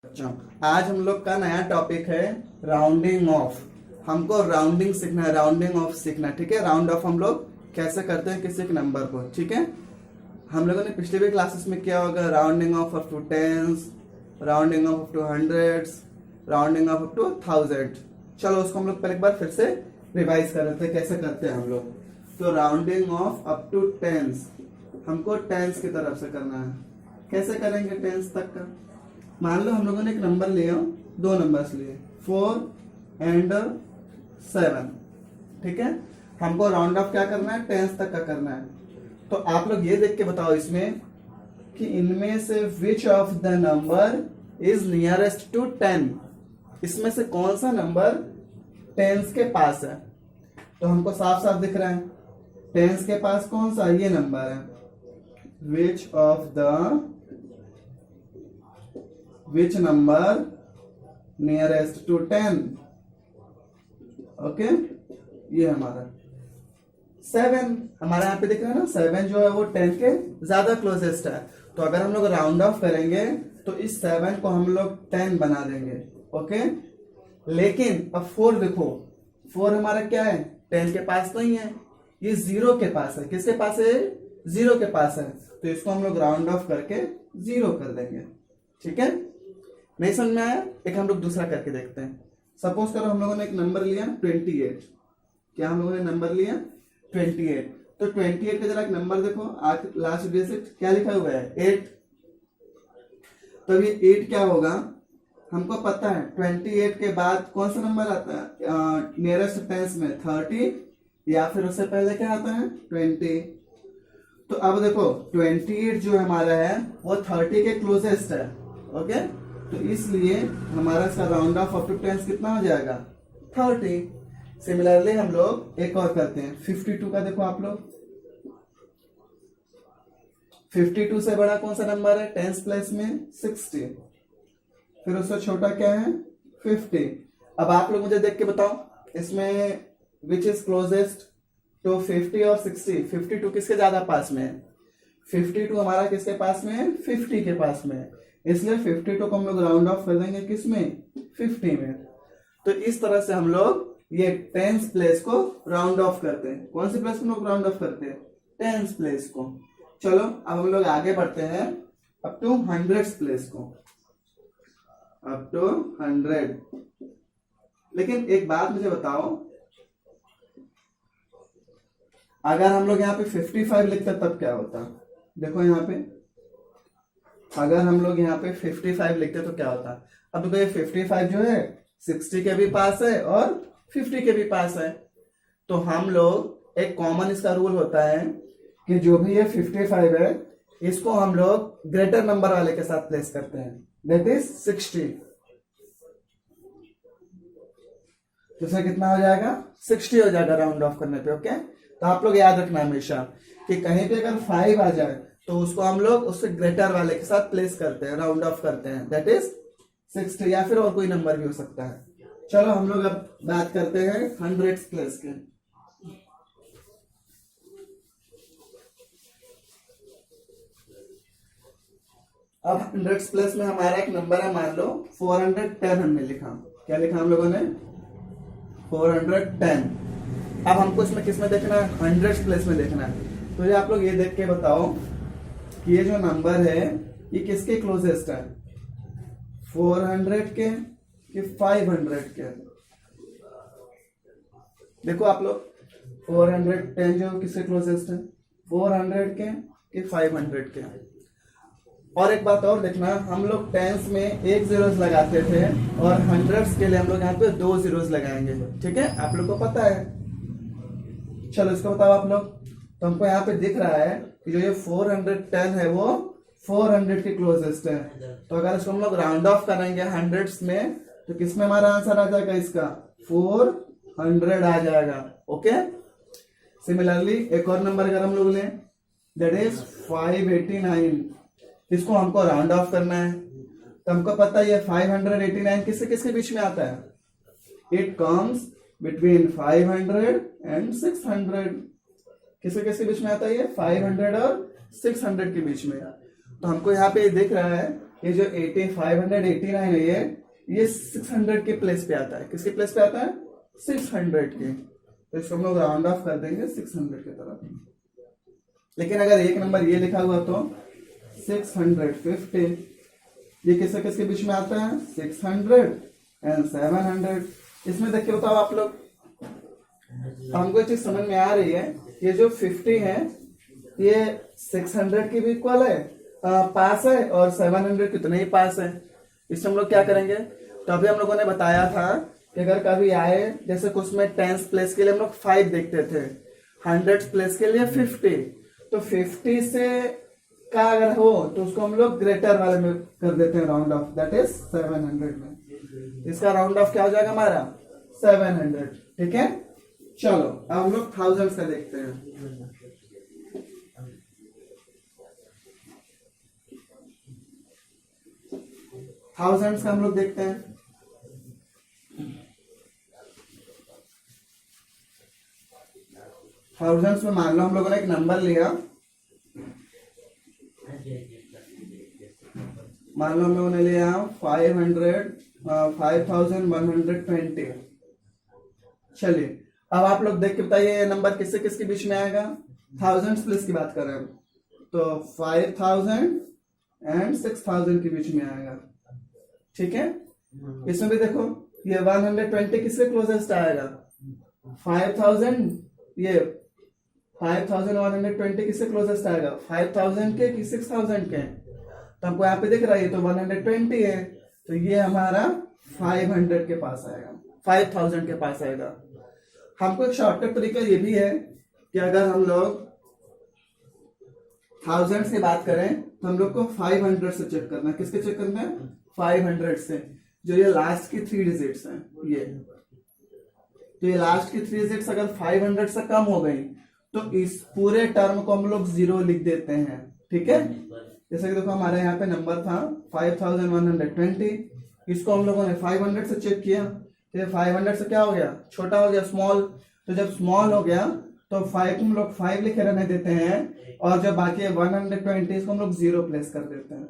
अच्छा, आज हम लोग का नया टॉपिक है राउंडिंग ऑफ। हमको राउंडिंग सीखना है, राउंडिंग ऑफ सीखना है। ठीक है, राउंड ऑफ हम लोग कैसे करते हैं किसी के नंबर को। ठीक है, हम लोगों ने पिछले भी क्लासेस में किया होगा rounding off up to tens, rounding off up to hundreds, rounding off up to thousand. चलो उसको हम लोग पहले एक बार फिर से रिवाइज कर लेते हैं कैसे करते हैं हम लोग। तो rounding off up to tens हमको टेंस की तरफ से करना है। कैसे करेंगे टेंस तक का? मान लो हम लोगों ने एक नंबर लिया, दो नंबर्स लिए 4 एंड 7। ठीक है, हमको राउंड ऑफ क्या करना है, टेंस तक का करना है। तो आप लोग ये देख के बताओ इसमें कि इनमें से which of the number is nearest to 10। इसमें से कौन सा नंबर टेंस के पास है? तो हमको साफ साफ दिख रहा है टेंस के पास कौन सा ये नंबर है, which number nearest to 10। Okay, ये हमारा 7 हमारा यहाँ पे दिख रहा है ना। 7 जो है वो 10 के ज्यादा क्लोजेस्ट है। तो अगर हम लोग राउंड ऑफ करेंगे तो इस 7 को हम लोग 10 बना देंगे। ओके, लेकिन अब 4 देखो, 4 हमारा क्या है, 10 के पास नहीं है, ये 0 के पास है। किसके पास है? 0 के पास है। तो इसको हम लोग राउंड ऑफ करके 0 कर देंगे। ठीक है, नहीं समझ में आया? एक हम लोग दूसरा करके देखते हैं। सपोज करो हम लोगों ने एक नंबर लिया 28। क्या हम लोगों ने नंबर लिया 28। तो 28 का जरा एक नंबर देखो, लास्ट डिजिट क्या लिखा हुआ है 8। तो ये 8 क्या होगा हमको पता है। 28 के बाद कौन सा नंबर आता है नियरेस्ट टेंस में? 30 या फिर उससे पहले क्या आता है 20। तो अब देखो 28 जो हमारा है वो 30 के क्लोजेस्ट है। ओके, तो इसलिए हमारा इसका round off up to tens कितना हो जाएगा 30। सिमिलरली हम लोग एक और करते हैं 52 का। देखो आप लोग 52 से बड़ा कौन सा नंबर है टेंस प्लेस में? 60। फिर उससे छोटा क्या है 50। अब आप लोग मुझे देख के बताओ इसमें विच इज क्लोजेस्ट टू 50 और 60। 52 किसके ज्यादा पास में है? 52 हमारा किसके पास में है? 50 के पास में है। इसलिए 52 को हम लोग राउंड ऑफ कर देंगे किसमें? 50 में। तो इस तरह से हम लोग ये टेंस प्लेस को राउंड ऑफ करते हैं। कौन सी प्लेस को लोग राउंड ऑफ करते हैं? टेंस प्लेस को। चलो अब हम लोग आगे बढ़ते हैं अप टू हंड्रेड्स प्लेस को, अप टू 100। लेकिन एक बात मुझे बताओ, अगर हम लोग यहाँ पे 55 लिखते तब क्या होता? देखो यहाँ पे अगर हम लोग यहाँ पे 55 लिखते तो क्या होता? अब देखो ये 55 जो है 60 के भी पास है और 50 के भी पास है। तो हम लोग एक कॉमन इसका रूल होता है कि जो भी ये 55 है इसको हम लोग ग्रेटर नंबर वाले के साथ प्लेस करते हैं, दैट इज 60। तो इसमें कितना हो जाएगा 60 हो जाएगा राउंड ऑफ करने पे। ओके, तो आप लोग याद रखना हमेशा कि कहीं पे अगर 5 आ जाए तो उसको हम लोग उससे ग्रेटर वाले के साथ प्लेस करते हैं, राउंड ऑफ करते हैं, दैट इज 60 या फिर और कोई नंबर भी हो सकता है। चलो हम लोग अब बात करते हैं हंड्रेड्स प्लेस के। अब हंड्रेड्स प्लेस में हमारा एक नंबर है, मान लो 410 हमने लिखा। क्या लिखा हम लोगों ने? 410। अब हमको इसमें किस में देखना है? हंड्रेड्स प्लेस में देखना है। तो ये आप लोग ये देख के बताओ कि ये जो नंबर है ये किसके क्लोजेस्ट है, 400 के कि 500 के? देखो आप लोग 410 जो किसके क्लोजेस्ट है, 400 के कि 500 के? और एक बात और देखना, हम लोग टेंस में एक जीरोस लगाते थे और हंड्रेड्स के लिए हम लोग यहाँ पे 2 जीरोस लगाएंगे। ठीक है, आप लोग को पता है। चलो इसको बताओ आप लोग। तो हमको यहाँ पे दिख रहा है कि जो ये 410 है वो 400 के क्लोजेस्ट है। तो अगर इसको हम लोग राउंड ऑफ करेंगे हंड्रेड्स में तो किसमें हमारा आंसर आ जाएगा? इसका 400 आ जाएगा। ओके, सिमिलरली एक और नंबर अगर हम लोग लें दैट इज 589, इसको हमको राउंड ऑफ करना है। तो हमको पता है ये 589 किससे किसके बीच में आता है? It comes between 500 and 600। किसके किसके बीच में आता है ये? 500 और 600 के बीच में। तो हमको यहाँ पे दिख रहा है ये जो 589 है ये 600 के प्लेस पे आता है। किसके प्लेस पे आता है? 600 के। तो इसको हम लोग राउंड ऑफ कर देंगे 600 की तरफ। लेकिन अगर एक नंबर ये लिखा हुआ तो 650, ये किसके किसके बीच में आता है? 600 एंड 700। इसमें देखिए बताओ आप लोग, हमको ये चीज समझ में आ रही है, ये जो 50 है ये 600 की भी इक्वल है, पास है, और 700 कितने ही पास है। इससे हम लोग क्या करेंगे? तो अभी हम लोगों ने बताया था कि अगर कभी आए, जैसे कुछ में टेंस प्लेस के लिए हम लोग 5 देखते थे, 100 प्लेस के लिए 50, तो 50 से का अगर हो तो उसको हम लोग ग्रेटर वाले में कर देते हैं राउंड ऑफ, दैट इज 700 में। इसका राउंड ऑफ क्या हो जाएगा हमारा? 700। ठीक है, चलो अब हम लोग थाउजेंड्स का देखते हैं। थाउजेंड्स का हम लोग देखते हैं। थाउजेंड्स में मान लो हम लोगों ने एक नंबर लिया, मान लो हम लोगों ने लिया 5120। चलिए अब आप लोग देख के बताइए ये नंबर किससे किसके बीच में आएगा? थाउजेंड्स प्लेस की बात कर रहे हैं तो 5000 एंड 6000 के बीच में आएगा। ठीक है, इसमें भी देखो ये 120 किसके क्लोजेस्ट आएगा? 5000, ये 5120 किससे क्लोजेस्ट आएगा? 5000 के कि 6000 के? तो हमको यहाँ पे दिख रहा है ये तो 120 है, तो ये हमारा 500 के पास आएगा, 5000 के पास आएगा। हमको एक शॉर्टकट तरीका ये भी है कि अगर हम लोग थाउजेंड की बात करें तो हम लोग को 500 से चेक करना है। किसके चेक करना है? 500 से। जो ये लास्ट की 3 डिजिट्स हैं, ये तो ये लास्ट की 3 डिजिट्स अगर 500 से कम हो गई तो इस पूरे टर्म को हम लोग 0 लिख देते हैं। ठीक है, जैसे कि देखो हमारे यहाँ पे नंबर था 5120, इसको हम लोगों ने 500 से चेक किया तो ये 500 से क्या हो गया? छोटा हो गया, स्मॉल। तो जब स्मॉल हो गया तो 5 हम लोग 5 लिखे रहने देते हैं, और जब बाकी 120 इसको हम लोग 0 प्लेस कर देते हैं।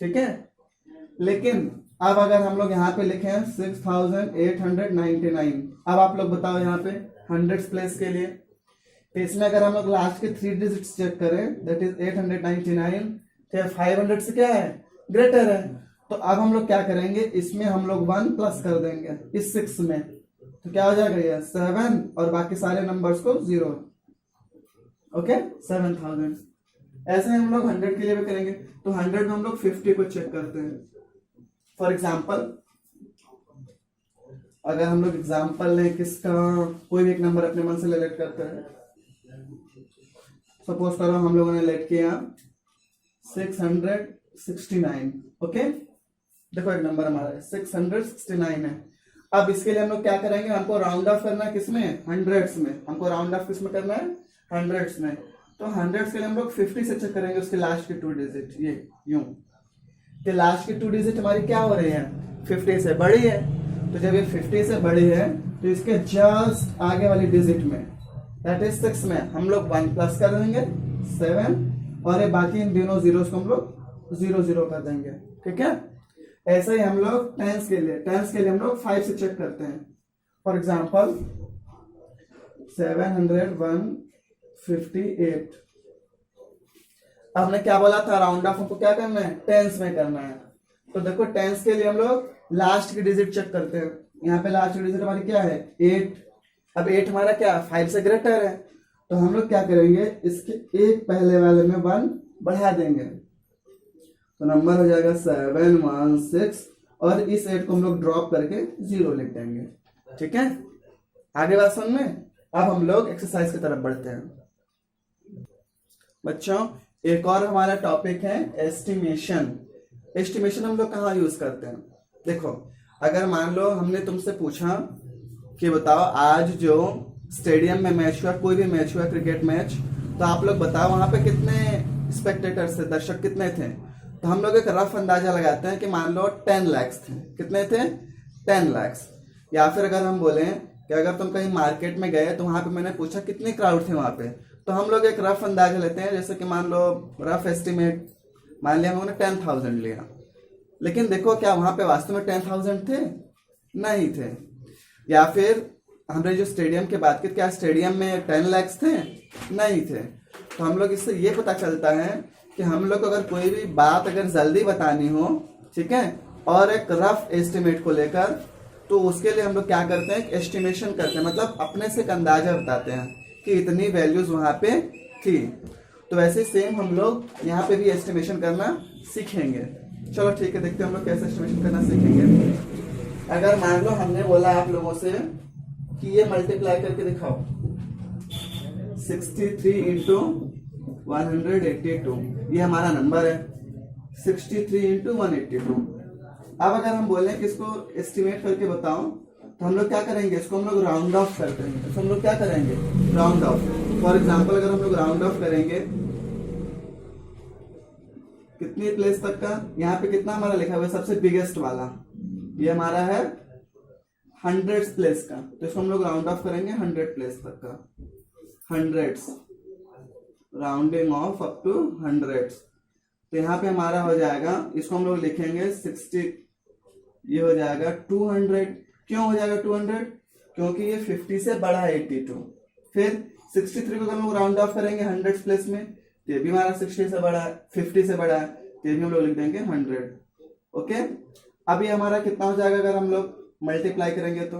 ठीक है, लेकिन अब अगर हम लोग यहाँ पे लिखे 6899, अब आप लोग बताओ यहाँ पे 100 प्लेस के लिए, तो इसमें अगर हम लोग लास्ट के 3 डिजिट्स चेक करें दैट इज 899, तो 500 से क्या है? ग्रेटर है। तो अब हम लोग क्या करेंगे, इसमें हम लोग 1 प्लस कर देंगे इस 6 में, तो क्या हो जाएगा? ये 7 और बाकी सारे नंबर्स को 0। ओके, 7000। ऐसे हम लोग 100 के लिए भी करेंगे। तो 100 में हम लोग 50 को चेक करते हैं। फॉर एग्जाम्पल अगर हम लोग एग्जाम्पल लें किसका, कोई भी एक नंबर अपने मन से लेट करते हैं। सपोज करो हम लोगों ने लेट किया 669। ओके, देखो एक नंबर हमारा 669 है। अब इसके लिए हम लोग क्या करेंगे? हमको राउंड ऑफ करना है किसमें? हंड्रेड्स में। हमको राउंड ऑफ किसमें करना है? हंड्रेड्स में। तो हंड्रेड्स के लिए हम लोग 50 से चेक करेंगे उसके लास्ट के 2 डिजिट, ये यूं। तो लास्ट की 2 डिजिट हमारी क्या हो रही है? 50 से बड़ी है। तो जब ये 50 से बड़ी है तो इसके जस्ट आगे वाली डिजिट में दैट इज 6 में हम लोग 1 प्लस कर देंगे 7, और ये बाकी इन दोनों जीरोस को हम लोग 0 कर देंगे। ठीक है, ऐसे ही हम लोग टेंस के लिए हम लोग 5 से चेक करते हैं। For example 758। अब हमने क्या बोला था? राउंड ऑफ हमको क्या करना है? टेंस में करना है। तो देखो टेंस के लिए हम लोग लास्ट की डिजिट चेक करते हैं। यहाँ पे लास्ट की डिजिट हमारी क्या है? 8। अब 8 हमारा क्या 5 से ग्रेटर है, तो हम लोग क्या करेंगे? इसके एक पहले वाले में 1 बढ़ा देंगे, तो नंबर हो जाएगा 716, और इस 8 को हम लोग ड्रॉप करके 0 लिख देंगे। ठीक है, आगे बात समझ में। अब हम लोग एक्सरसाइज की तरफ बढ़ते हैं। बच्चों एक और हमारा टॉपिक है एस्टिमेशन। एस्टिमेशन हम लोग कहाँ यूज करते हैं? देखो अगर मान लो हमने तुमसे पूछा कि बताओ आज जो स्टेडियम में मैच हुआ, कोई भी मैच हुआ, क्रिकेट मैच, तो आप लोग बताओ वहां पे कितने स्पेक्टेटर्स थे, दर्शक कितने थे? तो हम लोग एक रफ अंदाजा लगाते हैं कि मान लो 10 लाख थे। कितने थे? 10 लाख। या फिर अगर हम बोले कि अगर तुम कहीं मार्केट में गए तो वहां पे मैंने पूछा कितने क्राउड थे वहां पे, तो हम लोग एक रफ अंदाजा लेते हैं, जैसे कि मान लो रफ एस्टिमेट मान लिया हम लोगों ने 10,000 लिया, लेकिन देखो क्या वहां पे वास्तव में 10,000 थे? नहीं थे। या फिर हमने जो स्टेडियम की बात की, क्या स्टेडियम में 10 लाख थे? नहीं थे। तो हम लोग इससे ये पता चलता है कि हम लोग को अगर कोई भी बात अगर जल्दी बतानी हो, ठीक है, और एक रफ एस्टिमेट को लेकर, तो उसके लिए हम लोग क्या करते हैं, एक एस्टिमेशन करते हैं, मतलब अपने से एक अंदाजा बताते हैं कि इतनी वैल्यूज वहां पे थी। तो वैसे सेम हम लोग यहाँ पे भी एस्टिमेशन करना सीखेंगे। चलो ठीक है, देखते हैं हम लोग कैसे एस्टिमेशन करना सीखेंगे। अगर मान लो हमने बोला आप लोगों से कि ये मल्टीप्लाई करके दिखाओ, 63 इंटू 182, ये हमारा नंबर है 63 इंटू 182। अब अगर हम बोलें कि इसको एस्टिमेट करके बताओ, तो हम लोग क्या करेंगे, इसको हम लोग राउंड ऑफ करते हैं। इसको हम लोग क्या करेंगे, राउंड ऑफ। फॉर एग्जांपल अगर हम लोग राउंड ऑफ करेंगे कितनी प्लेस तक का, यहाँ पे कितना हमारा लिखा हुआ है, सबसे बिगेस्ट वाला ये हमारा है 100 प्लेस का, तो इसको हम लोग राउंड ऑफ करेंगे 100 प्लेस तक का, 100, राउंडिंग ऑफ अप टू 100। तो यहाँ पे हमारा हो जाएगा, इसको हम लोग लिखेंगे 60, ये हो जाएगा 200। क्यों हो जाएगा 200? क्योंकि ये 50 से बड़ा है 82। फिर 63 को हम लोग राउंड ऑफ करेंगे 100 प्लेस में, तो ये भी हमारा 60 से बड़ा है, 50 से बड़ा है, तो ये भी हम लोग लिख देंगे 100। ओके, अभी हमारा कितना हो जाएगा, अगर हम लोग मल्टीप्लाई करेंगे तो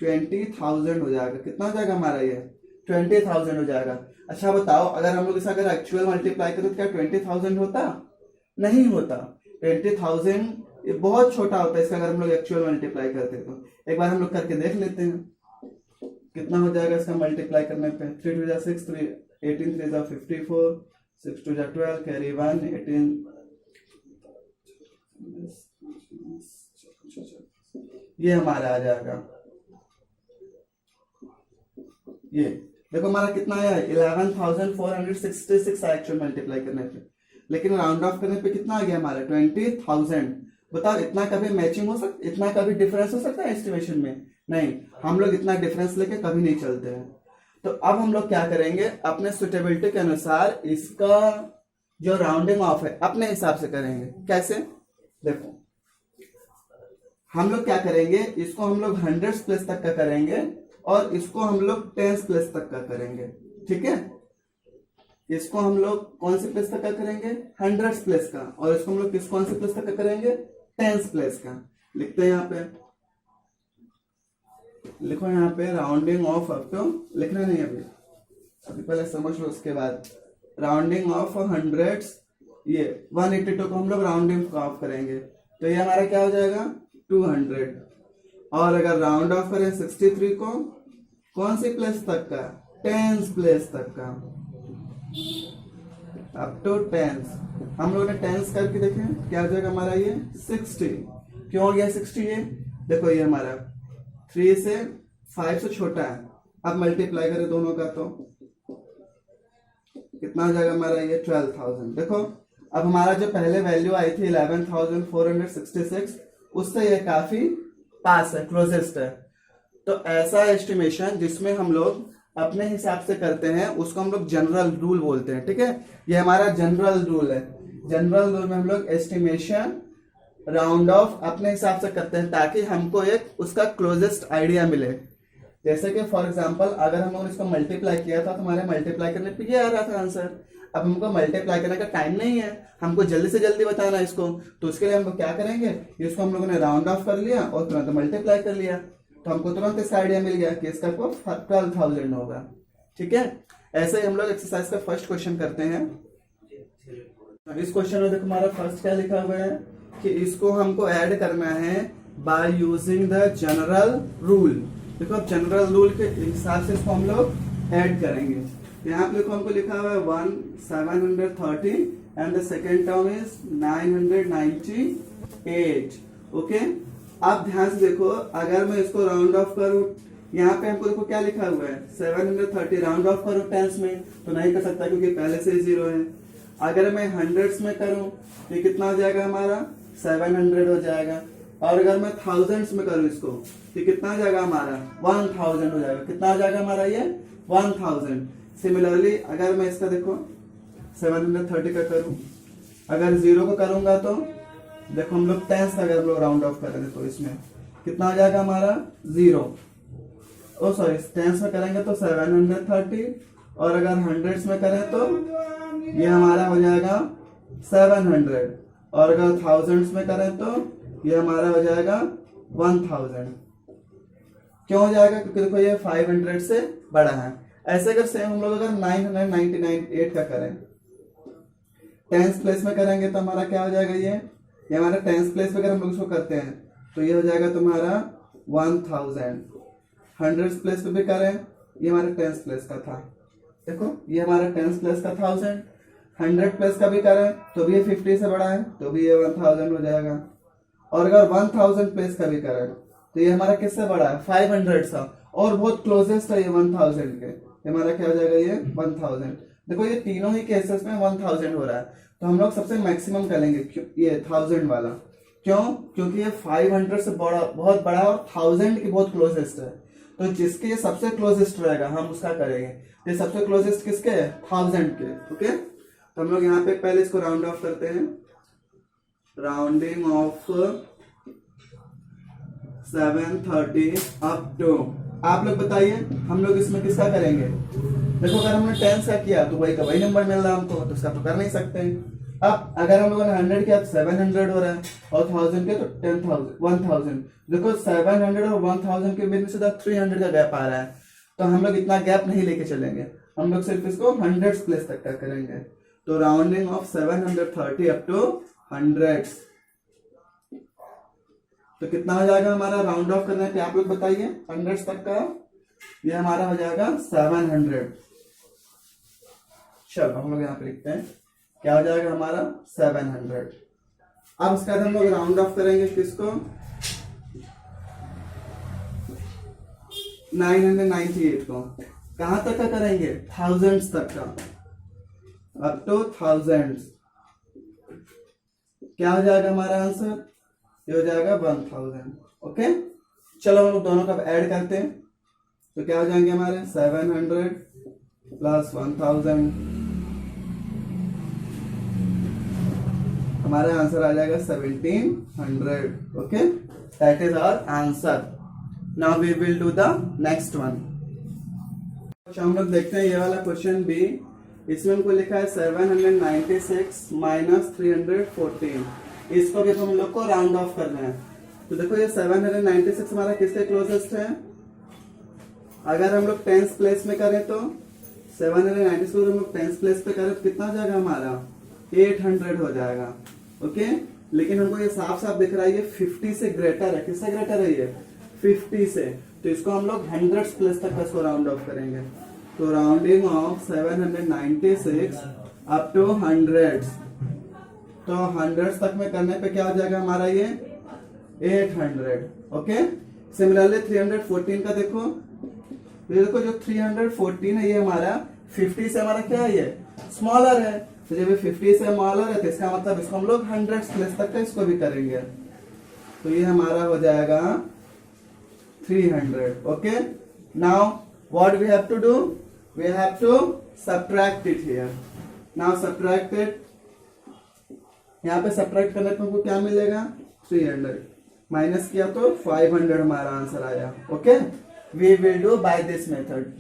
20,000 हो जाएगा। कितना हो जाएगा हमारा, ये 20,000 हो जाएगा। अच्छा बताओ, अगर हम लोग इसे अगर एक्चुअल मल्टीप्लाई करें तो क्या 20,000 होता? नहीं होता। 20,000 ये बहुत छोटा होता है इसका, अगर हम लोग एक्चुअल मल्टीप्लाई करते तो। एक बार हम लोग करके देख लेते हैं कितना हो जाएगा इसका मल्टीप्लाई करने पे। 3 2 6, 18 3 54, 6 2 12, कैरी 1, 18, ये हमारा आ जाएगा। ये देखो हमारा कितना आया है, 11,466 एक्चुअल मल्टीप्लाई करने पे, लेकिन राउंड ऑफ करने पे कितना आ गया हमारा, 20,000। बताओ इतना कभी मैचिंग हो सकता, इतना कभी डिफरेंस हो सकता है एस्टिमेशन में? नहीं, हम लोग इतना डिफरेंस लेके कभी नहीं चलते हैं। तो अब हम लोग क्या करेंगे, अपने सुटेबिलिटी के अनुसार इसका जो राउंडिंग ऑफ है अपने हिसाब से करेंगे। कैसे, देखो हम लोग क्या करेंगे, इसको हम लोग 100 प्लेस तक का करेंगे और इसको हम लोग 10 प्लेस तक का करेंगे। ठीक है, इसको हम लोग कौन से प्लेस तक का करेंगे, 100 प्लेस का, और इसको हम लोग किस कौन से प्लेस तक का करेंगे, 10 प्लेस का। लिखते हैं यहाँ पे, लिखो यहाँ पे राउंडिंग ऑफ अप टू, लिखना नहीं अभी पहले समझ लो, उसके बाद राउंडिंग ऑफ 100, ये 182 को हम लोग राउंडिंग ऑफ करेंगे, तो ये हमारा क्या हो जाएगा 200। और अगर राउंड ऑफ करें 63 को कौन सी प्लेस तक का, 10 प्लेस तक का, अप टू 10। हम लोगों ने 10 करके देखें क्या हो जाएगा हमारा, ये 60। क्यों हो गया 60? ये देखो ये हमारा 3 से 5 से छोटा है। अब मल्टीप्लाई करें दोनों का तो कितना हो जाएगा हमारा, ये 12,000। देखो अब हमारा जो पहले वैल्यू आई थी 11,466, उससे ये काफी पास है, क्लोजेस्ट है। तो ऐसा एस्टिमेशन जिसमें हम लोग अपने हिसाब से करते हैं उसको हम लोग जनरल रूल बोलते हैं। ठीक है, ये हमारा जनरल रूल है। जनरल रूल में हम लोग एस्टिमेशन राउंड ऑफ अपने हिसाब से करते हैं ताकि हमको एक उसका क्लोजेस्ट आइडिया मिले। जैसे कि फॉर एग्जांपल अगर हम लोगों ने इसको मल्टीप्लाई किया था तो हमारे मल्टीप्लाई करने पे ये आ रहा था आंसर। अब हमको मल्टीप्लाई करने का टाइम नहीं है, हमको जल्दी से जल्दी बताना है इसको, तो उसके लिए हम लोग क्या करेंगे, इसको हम लोगों ने राउंड ऑफ कर लिया और तुरंत मल्टीप्लाई कर लिया, तो हमको तुरंत इसका आइडिया मिल गया कि इसका को 12,000 होगा। ठीक है, ऐसे ही हम लोग एक्सरसाइज का फर्स्ट क्वेश्चन करते हैं। इस क्वेश्चन में देखो हमारा फर्स्ट क्या लिखा हुआ है कि इसको हमको ऐड करना है by using the general rule. देखो अब जनरल रूल के हिसाब से इसको हम लोग ऐड करेंगे। यहाँ पे हमको लिखा हुआ है 730 and the second term is 998। Okay, आप ध्यान से देखो, अगर मैं इसको राउंड ऑफ करूं, यहाँ पे हमको देखो क्या लिखा हुआ है 730, राउंड ऑफ करूं टेंस में तो नहीं कर सकता क्योंकि पहले से 0 है। अगर मैं हंड्रेड्स में करूं तो कितना हो जाएगा हमारा 700 हो जाएगा। और अगर मैं थाउजेंड्स में करूं इसको तो कितना हो जाएगा हमारा 1000 हो जाएगा। कितना हो जाएगा हमारा ये 1000। सिमिलरली अगर मैं इसका देखो 730 का करूं अगर 0 को करूंगा तो देखो हम लोग टेंस अगर हम लोग राउंड ऑफ करेंगे तो इसमें कितना हो जाएगा हमारा 0। ओ सॉरी टेंस में करेंगे तो 730 और अगर हंड्रेड्स में करें तो ये हमारा हो जाएगा 700 और अगर थाउजेंड्स में करें तो ये हमारा हो जाएगा 1000। क्यों हो जाएगा? क्योंकि देखो ये 500 से बड़ा है। ऐसे अगर सेम हम लोग अगर 999 का करें टेंस प्लेस में करेंगे तो हमारा क्या हो जाएगा? ये हमारा टेंस प्लेस में अगर हम लोग इसको करते हैं तो ये हो जाएगा तुम्हारा 1000। हंड्रेड्स प्लेस पे भी करें ये हमारे टेंस प्लेस का था, देखो ये हमारा टेंस प्लेस का 1000। 100 प्लेस का भी करें तो भी ये 50 से बड़ा है तो भी ये 1000 हो जाएगा। और अगर 1000 प्लेस का भी करें तो ये हमारा किससे बड़ा है? 500 सा, और बहुत क्लोजेस्ट है ये 1000 के। ये हमारा क्या हो जाएगा? ये 1000। देखो ये तीनों ही केसेस में 1000 हो रहा है तो हम लोग सबसे मैक्सिमम करेंगे ये 1000 वाला। क्यों? क्योंकि ये 500 से बड़ा, बहुत बड़ा है और 1000 की बहुत क्लोजेस्ट है। तो जिसके ये सबसे क्लोजेस्ट रहेगा हम उसका करेंगे। ये सबसे क्लोजेस्ट किसके है? 1000 के। ओके, तो हम लोग यहाँ पे पहले इसको राउंड ऑफ करते हैं। राउंडिंग ऑफ 730 अप टू, आप लोग बताइए हम लोग इसमें किसका करेंगे? देखो अगर हमने 10 का किया तो वही का वही नंबर मिल रहा है हमको, तो इसका तो कर नहीं सकते। अब अगर हम लोगों ने 100 किया तो 700 हो रहा है और 1000 के तो 1000। देखो 700 और 1000 के बीच में सीधा 300 का गैप आ रहा है, तो हम लोग इतना गैप नहीं लेके चलेंगे, हम लोग सिर्फ इसको 100 प्लेस तक का करेंगे। तो राउंडिंग ऑफ 730 अप टू 100, तो कितना हो जाएगा हमारा राउंड ऑफ करने पे? आप लोग बताइए 100 तक का। ये हमारा हो जाएगा 700। चलो हम लोग यहाँ पे लिखते हैं क्या हो जाएगा हमारा 700। अब उसके बाद हम लोग राउंड ऑफ करेंगे किसको? 998 को। कहां तक का करेंगे? थाउजेंड्स तक का, अप टू थाउजेंड्स। क्या हो जाएगा हमारा आंसर? ये हो जाएगा 1000। ओके, चलो हम लोग दोनों का ऐड करते हैं तो क्या हो जाएंगे हमारे 700 प्लस 1000, हमारा आंसर आ जाएगा 1700। Okay, that is our answer. Now we will do the next one. हम लोग देखते हैं ये वाला क्वेश्चन भी। इसमें हमको लिखा है 796 माइनस 314। इसको भी हम लोग को राउंड ऑफ करना है। तो देखो ये 796 हमारा किसके क्लोजेस्ट है? अगर हम लोग टेंस प्लेस में करें तो 796 को हम लोग टेंस प्लेस पे करें तो कितना हो जाएगा हमारा? 800 हो जाएगा। ओके, लेकिन हमको ये साफ साफ दिख रहा है ये 50 से ग्रेटर है। किससे ग्रेटर है ये? 50 से। तो इसको हम लोग 100 प्लेस तक इसको राउंड ऑफ करेंगे। तो राउंडिंग ऑफ 796 अप टू 100, तो 100 तक में करने पे क्या हो जाएगा हमारा? ये 800। ओके, सिमिलरली 314 का देखो, ये देखो जो 314 है ये हमारा 50 से हमारा क्या है? ये स्मॉलर है। तो जब ये 50 से स्मॉलर है तो इसका मतलब इसको हम लोग 100 प्लेस तक का इसको भी करेंगे। तो ये हमारा हो जाएगा 300। Okay, now what we have to do? We have to subtract it here. Now subtract it, यहाँ पे सब्ट्रैक्ट करने पे हमको क्या मिलेगा? 300 माइनस किया तो 500 हमारा आंसर आया। Okay, we will do by this method.